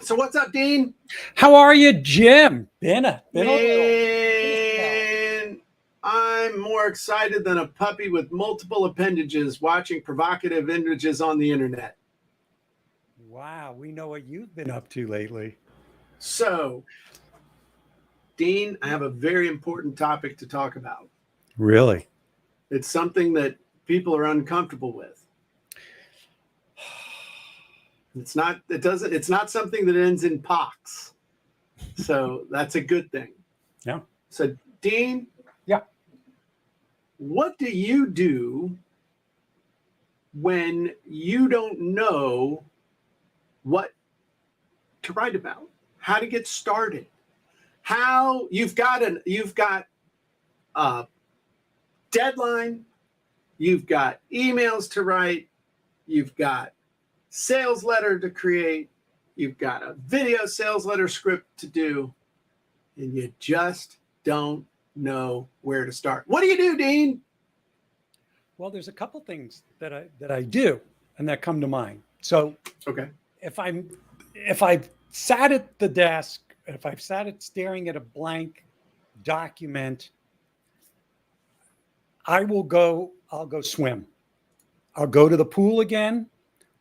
So what's up, Dean? How are you, Jim? Been a little. Man, I'm more excited than a puppy with multiple appendages watching provocative images on the internet. Wow, we know what you've been up to lately. So, Dean, I have a very important topic to talk about. Really? It's something that people are uncomfortable with. It's not something that ends in pox. So that's a good thing. Yeah. So, Dean, Yeah. what do you do when you don't know what to write about, how to get started, how you've got a deadline, you've got emails to write, you've got sales letter to create, you've got a video sales letter script to do, and you just don't know where to start? What do you do, Dean? Well, there's a couple things that I do and that come to mind. So Okay. if I've sat at the desk, if I've sat staring at a blank document, I'll go swim. I'll go to the pool again,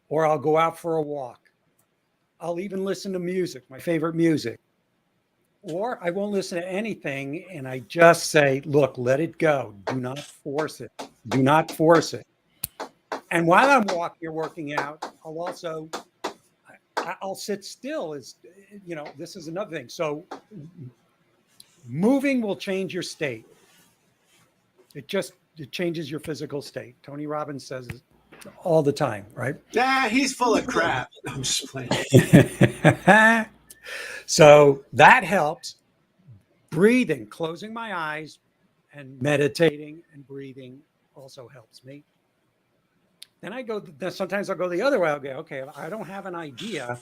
or I'll go out for a walk. I'll even listen to music, my favorite music. Or I won't listen to anything and I just say, look, let it go. Do not force it. Do not force it. And while I'm working out, I'll sit still. This is another thing. So moving will change your state. It changes your physical state. Tony Robbins says it all the time, right? Nah, he's full of crap. I'm just playing. So that helps. Breathing, closing my eyes and meditating and breathing also helps me. Then sometimes I'll go the other way. I'll go, okay, if I don't have an idea,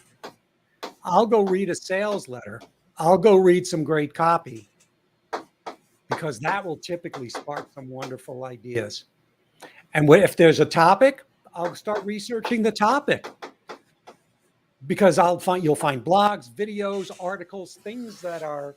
I'll go read a sales letter. I'll go read some great copy because that will typically spark some wonderful ideas. And if there's a topic, I'll start researching the topic because you'll find blogs, videos, articles, things that are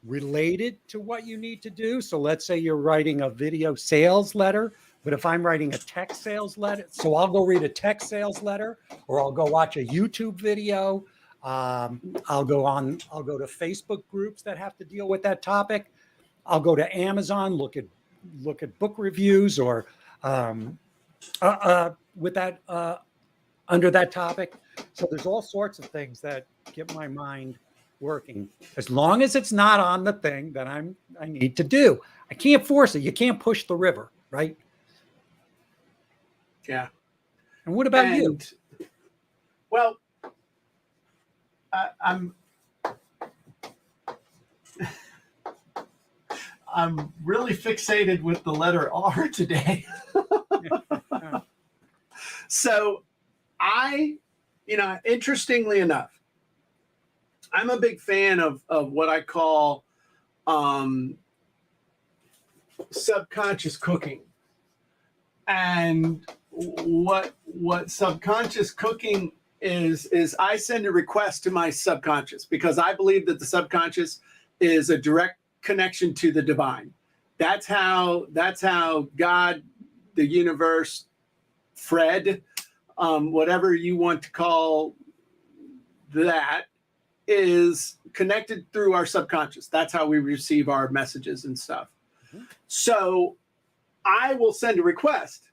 related to what you need to do. So let's say you're writing a video sales letter, but if I'm writing a tech sales letter, so I'll go read a tech sales letter, or I'll go watch a YouTube video. I'll go to Facebook groups that have to deal with that topic. I'll go to Amazon, look at book reviews or with that under that topic. So there's all sorts of things that get my mind working, as long as it's not on the thing that I need to do. I can't force it. You can't push the river, right? Yeah. And what about you? Well, I'm really fixated with the letter R today. So interestingly enough, I'm a big fan of what I call subconscious cooking. And what subconscious cooking is I send a request to my subconscious because I believe that the subconscious is a direct connection to the divine. That's how God, the universe, Fred, whatever you want to call that, is connected through our subconscious. That's how we receive our messages and stuff. Mm-hmm. So I will send a request.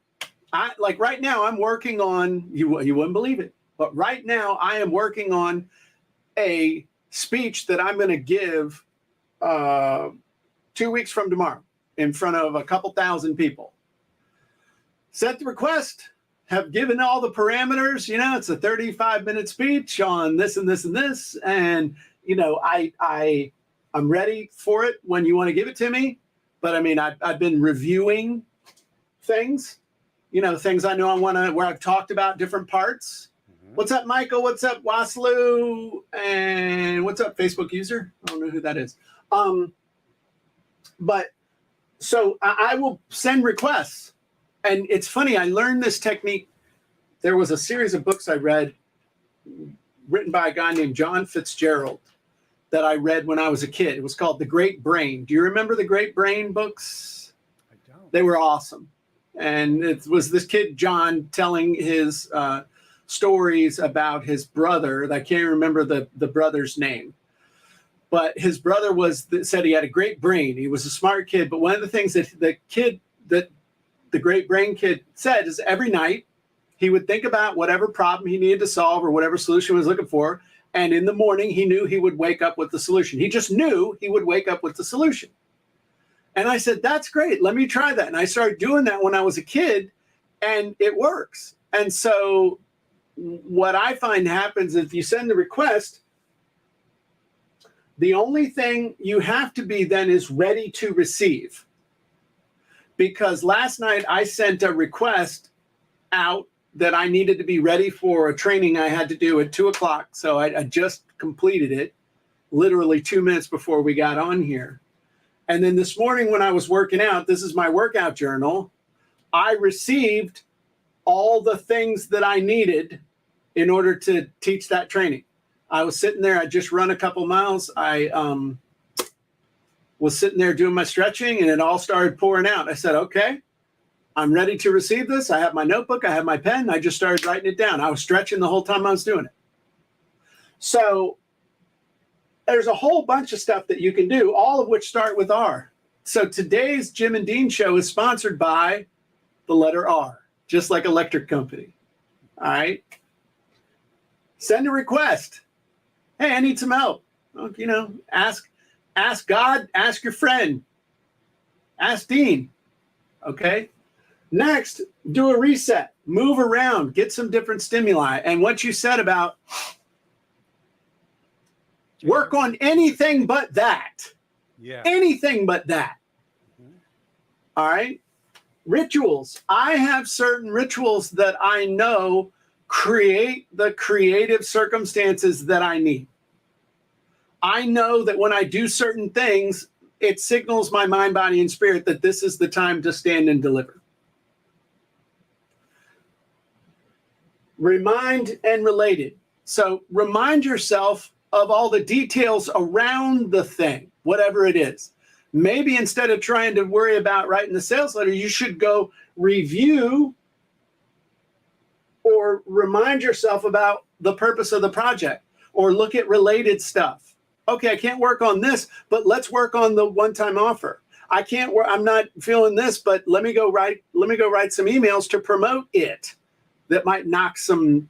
Like right now, I'm working on, you wouldn't believe it, but right now I am working on a speech that I'm going to give 2 weeks from tomorrow in front of a couple thousand people. Sent the request, have given all the parameters. It's a 35-minute speech on this and this and this. And, I'm ready for it when you want to give it to me. But I mean, I've been reviewing things, things I know I want to, where I've talked about different parts. Mm-hmm. What's up, Michael? What's up, Waslu? And what's up, Facebook user? I don't know who that is. But so I will send requests. And it's funny, I learned this technique. There was a series of books I read written by a guy named John Fitzgerald that I read when I was a kid. It was called The Great Brain. Do you remember the Great Brain books? I don't. They were awesome. And it was this kid, John, telling his stories about his brother. I can't remember the brother's name. But his brother said he had a great brain. He was a smart kid. But one of the things that the great brain kid said is every night he would think about whatever problem he needed to solve or whatever solution he was looking for. And in the morning, he knew he would wake up with the solution. He just knew he would wake up with the solution. And I said, that's great. Let me try that. And I started doing that when I was a kid, and it works. And so what I find happens if you send the request, the only thing you have to be then is ready to receive. Because last night I sent a request out that I needed to be ready for a training I had to do at 2:00. So I just completed it literally 2 minutes before we got on here. And then this morning when I was working out, this is my workout journal, I received all the things that I needed in order to teach that training. I was sitting there, I just run a couple miles. I was sitting there doing my stretching and it all started pouring out. I said, okay, I'm ready to receive this. I have my notebook, I have my pen. I just started writing it down. I was stretching the whole time I was doing it. So there's a whole bunch of stuff that you can do, all of which start with R. So today's Jim and Dean show is sponsored by the letter R, just like electric company. All right. Send a request. Hey, I need some help. Well, ask God, ask your friend, ask Dean. Okay. Next, do a reset, move around, get some different stimuli. And what you said about work on anything but that. Yeah. Anything but that. Mm-hmm. All right. Rituals. I have certain rituals that I know create the creative circumstances that I need. I know that when I do certain things, it signals my mind, body, and spirit that this is the time to stand and deliver. Remind and related. So remind yourself of all the details around the thing, whatever it is. Maybe instead of trying to worry about writing the sales letter, you should go review or remind yourself about the purpose of the project or look at related stuff. Okay, I can't work on this, but let's work on the one-time offer. I'm not feeling this, but let me go write some emails to promote it that might knock some.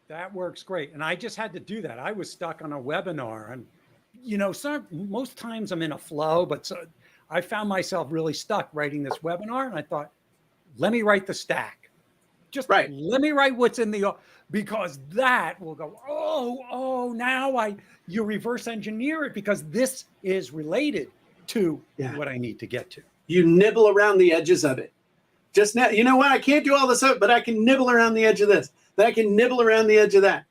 That works great. And I just had to do that. I was stuck on a webinar and, most times I'm in a flow, but I found myself really stuck writing this webinar. And I thought, let me write the stack. Just right. Let me write what's in because that will go, now you reverse engineer it because this is related to what I need to get to. You nibble around the edges of it. Just now, you know what? I can't do all this up, but I can nibble around the edge of this. Then I can nibble around the edge of that.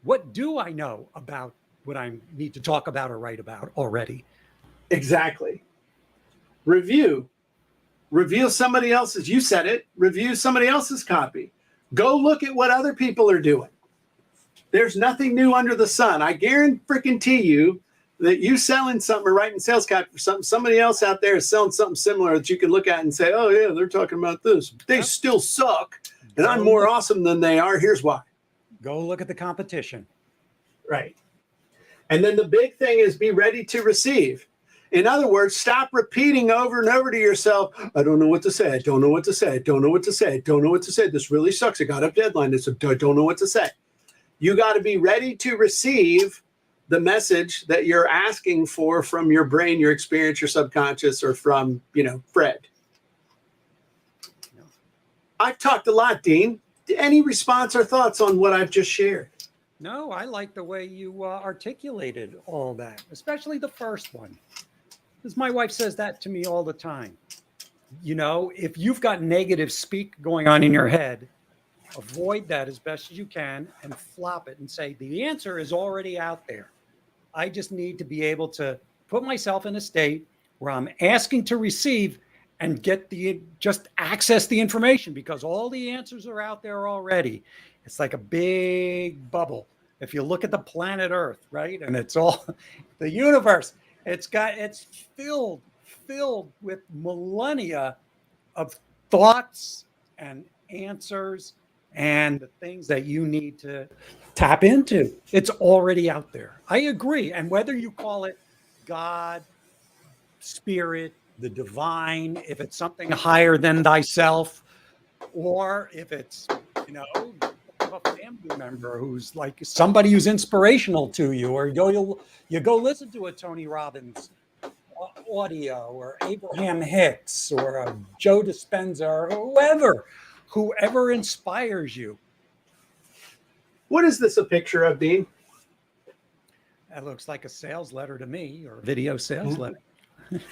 What do I know about what I need to talk about or write about already? Exactly. Review somebody else's, you said it, review somebody else's copy. Go look at what other people are doing. There's nothing new under the sun. I guarantee you that you selling something or writing sales copy for something, somebody else out there is selling something similar that you can look at and say, oh yeah, they're talking about this. They still suck. And I'm more awesome than they are. Here's why. Go look at the competition. Right. And then the big thing is be ready to receive. In other words, stop repeating over and over to yourself, I don't know what to say. I don't know what to say. I don't know what to say. I don't know what to say. This really sucks. I got a deadline. I don't know what to say. You got to be ready to receive the message that you're asking for from your brain, your experience, your subconscious, or from, Fred. I've talked a lot, Dean. Any response or thoughts on what I've just shared? No, I like the way you articulated all that, especially the first one. Because my wife says that to me all the time. If you've got negative speak going on in your head, avoid that as best as you can and flop it and say, the answer is already out there. I just need to be able to put myself in a state where I'm asking to receive and just access the information because all the answers are out there already. It's like a big bubble If you look at the planet Earth, right, and it's all the universe, it's filled with millennia of thoughts and answers and the things that you need to tap into. It's already out there. I agree. And whether you call it God, spirit, the divine, if it's something higher than thyself, or if it's, you know, a family member who's like somebody who's inspirational to you, or you go listen to a Tony Robbins audio, or Abraham Hicks, or a Joe Dispenza, or whoever inspires you. What is this a picture of, Dean? That looks like a sales letter to me, or a video sales letter.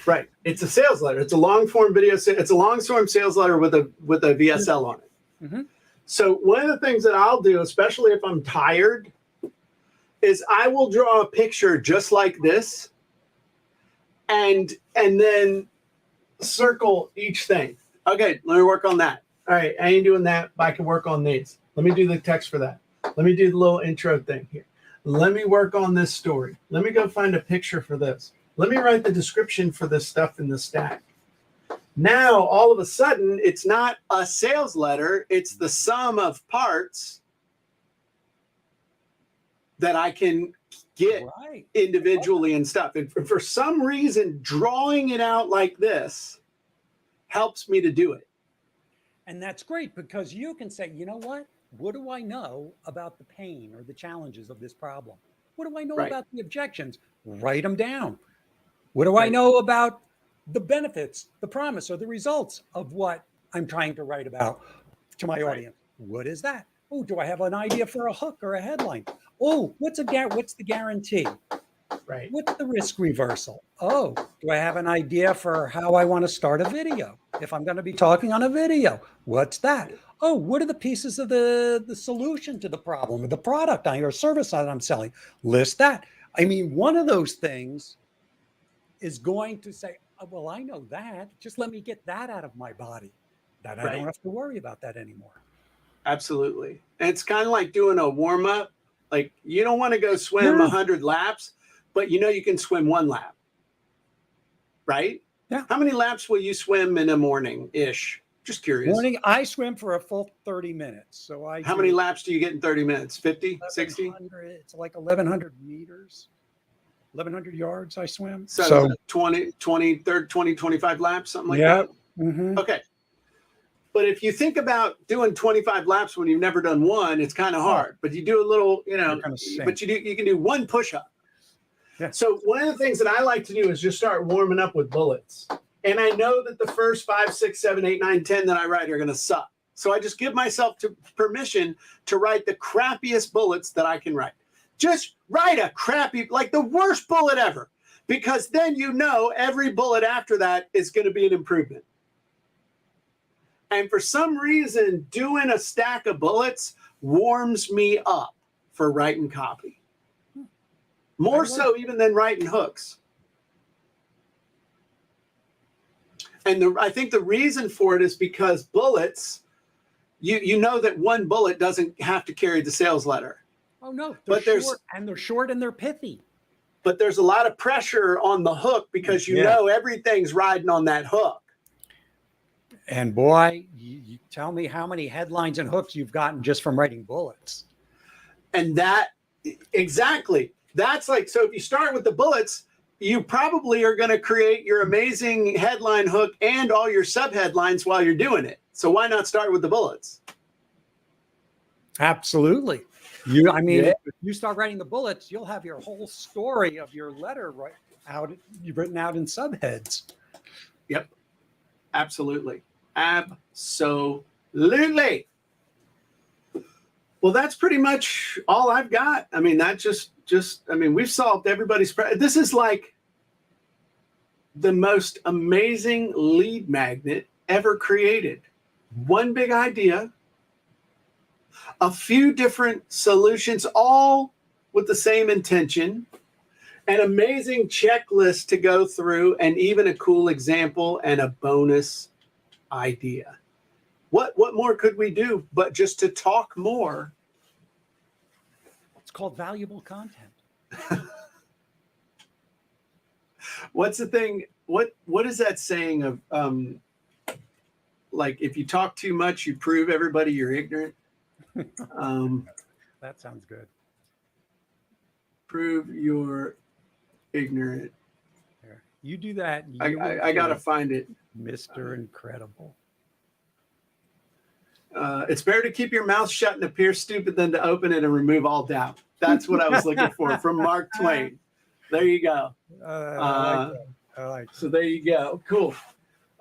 Right. It's a sales letter. It's a long form video. It's a long form sales letter with a VSL on it. Mm-hmm. So one of the things that I'll do, especially if I'm tired, is I will draw a picture just like this, and then circle each thing. Okay, let me work on that. All right, I ain't doing that, but I can work on these. Let me do the text for that. Let me do the little intro thing here. Let me work on this story. Let me go find a picture for this. Let me write the description for this stuff in the stack. Now, all of a sudden, it's not a sales letter. It's the sum of parts that I can get individually and stuff. And for some reason, drawing it out like this helps me to do it. And that's great, because you can say, you know what do I know about the pain or the challenges of this problem? What do I know about the objections? Write them down. What do I know about the benefits, the promise, or the results of what I'm trying to write about to my audience? What is that? Oh, do I have an idea for a hook or a headline? Oh, what's the guarantee? Right. What's the risk reversal? Oh, do I have an idea for how I want to start a video? If I'm going to be talking on a video, what's that? Oh, what are the pieces of the solution to the problem, or the product or service that I'm selling? List that. I mean, one of those things is going to say, oh, well, I know that. Just let me get that out of my body. That I don't have to worry about that anymore. Absolutely. And it's kind of like doing a warm up. Like, you don't want to go swim 100 laps, but you know you can swim 1 lap. Right? Yeah. How many laps will you swim in a morning-ish? Just curious. Morning, I swim for a full 30 minutes. So how many laps do you get in 30 minutes? 50, 60? It's like 1,100 meters. 1,100 yards I swim. So 20, 25 laps, something like that? Mm-hmm. Okay. But if you think about doing 25 laps when you've never done one, it's kind of hard. But you do a little, but you can do 1 push-up. Yeah. So one of the things that I like to do is just start warming up with bullets. And I know that the first 5, 6, 7, 8, 9, 10 that I write are going to suck. So I just give myself permission to write the crappiest bullets that I can write. Just write a crappy, like the worst bullet ever, because then you know every bullet after that is going to be an improvement. And for some reason, doing a stack of bullets warms me up for writing copy. More so even than writing hooks. And I think the reason for it is because bullets, you know that 1 bullet doesn't have to carry the sales letter. Oh, no. They're short and they're pithy. But there's a lot of pressure on the hook because you know everything's riding on that hook. And boy, you tell me how many headlines and hooks you've gotten just from writing bullets. And exactly. That's like, so if you start with the bullets, you probably are going to create your amazing headline hook and all your subheadlines while you're doing it. So why not start with the bullets? Absolutely. If you start writing the bullets, you'll have your whole story of your letter written out in subheads. Yep. Absolutely. Absolutely. Well, that's pretty much all I've got. I mean, that we've solved everybody's this is like the most amazing lead magnet ever created. One big idea, a few different solutions, all with the same intention, an amazing checklist to go through, and even a cool example and a bonus idea. What more could we do but just to talk more called valuable content. What's the thing? What is that saying of like if you talk too much, you prove everybody you're ignorant? That sounds good. Prove you're ignorant. There. You do that. I gotta find it. Mr. Incredible. It's better to keep your mouth shut and appear stupid than to open it and remove all doubt. That's what I was looking for from Mark Twain. There you go. I like that. So there you go. Cool.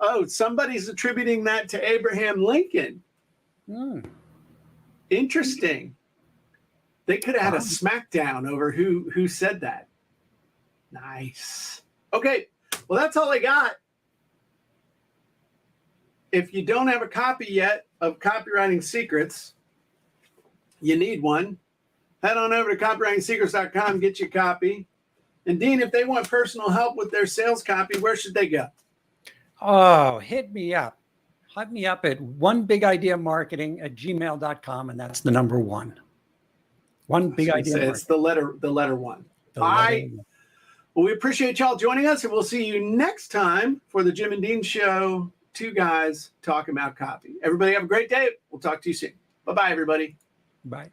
Oh, somebody's attributing that to Abraham Lincoln. Interesting. They could have had a smackdown over who said that. Nice. Okay. Well, that's all I got. If you don't have a copy yet of Copywriting Secrets, you need one. Head on over to copywritingsecrets.com, get your copy. And Dean, if they want personal help with their sales copy, where should they go? Oh, hit me up. Hit me up at onebigIdeamarketing@gmail.com, and that's the number one. One big idea. It's the letter one. All right. Well, we appreciate y'all joining us, and we'll see you next time for the Jim and Dean Show. Two guys talking about copy. Everybody have a great day. We'll talk to you soon. Bye-bye, everybody. Bye.